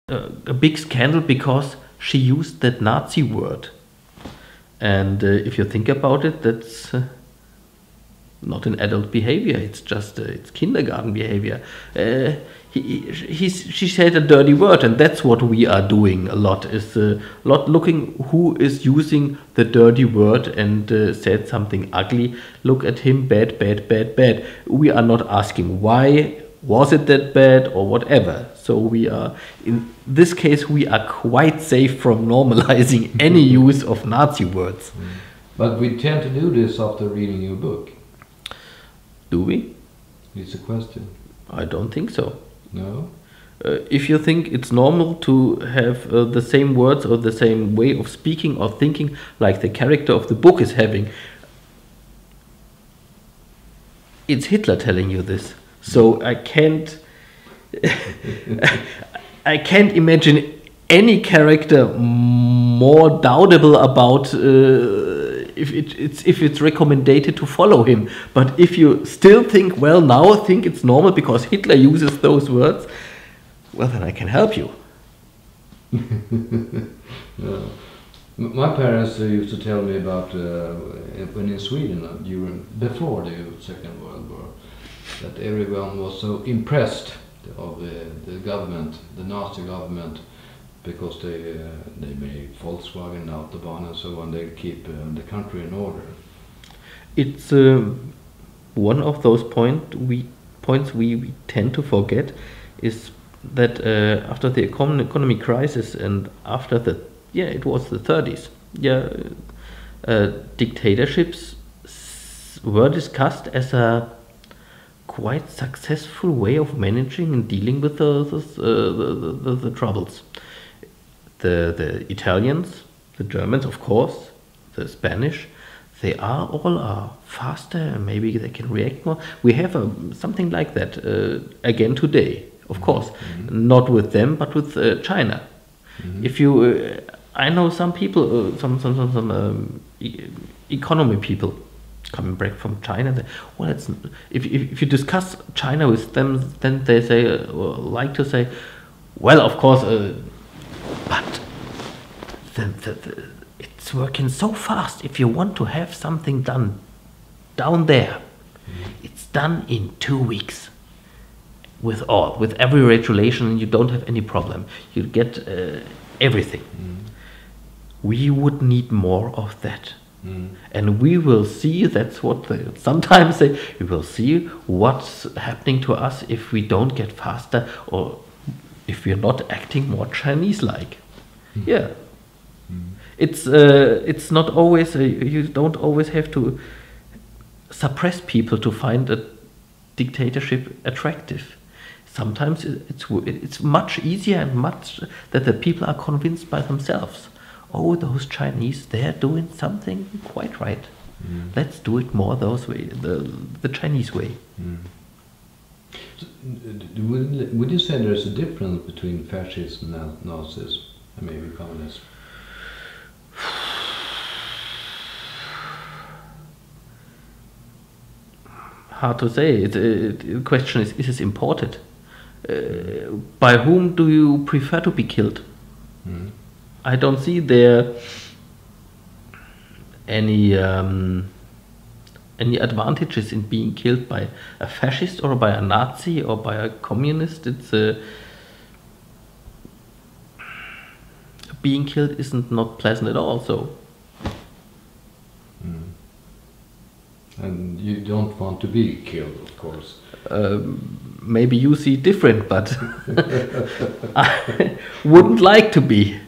a big scandal because she used that Nazi word. And if you think about it, that's not an adult behavior. It's just it's kindergarten behavior. She said a dirty word, and that's what we are doing a lot. Is a lot looking who is using the dirty word and said something ugly. Look at him, bad, bad, bad, bad. We are not asking why was it that bad or whatever. So we are in this case we are quite safe from normalizing any use of Nazi words. But we tend to do this after reading your book. Do we? It's a question. I don't think so. No? If you think it's normal to have the same words or the same way of speaking or thinking like the character of the book is having, it's Hitler telling you this. So I can't imagine any character more doubtable about if it's recommended to follow him. But if you still think, well, now think it's normal because Hitler uses those words, well, then I can help you. No. My parents used to tell me about when in Sweden before the Second World War, that everyone was so impressed of the government, the Nazi government, because they made Volkswagen, Autobahn and so on. They keep the country in order. It's one of those points we tend to forget is that after the economic crisis and after it was the 30s, dictatorships were discussed as a quite successful way of managing and dealing with the troubles. The Italians, the Germans, of course, the Spanish, they are faster. Maybe they can react more. We have something like that again today, of course, not with them, but with China. If you, I know some people, some economy people coming back from China. Well, if you discuss China with them, then they say like to say, well, of course, but it's working so fast. If you want to have something done down there, it's done in 2 weeks. With every regulation, you don't have any problem. You get everything. We would need more of that. And we will see, that's what they sometimes say, we will see what's happening to us if we don't get faster or if we're not acting more Chinese-like. Yeah. It's not always, you don't always have to suppress people to find a dictatorship attractive. Sometimes it's much easier and much that the people are convinced by themselves. Oh, those Chinese, they're doing something quite right. Let's do it more those way, the Chinese way. So, would you say there's a difference between fascism and Nazism, and maybe communism? Hard to say. The question is this imported? By whom do you prefer to be killed? I don't see there any advantages in being killed by a fascist or by a Nazi or by a communist. It's being killed isn't not pleasant at all. So, and you don't want to be killed, of course. Maybe you see different, but I wouldn't like to be.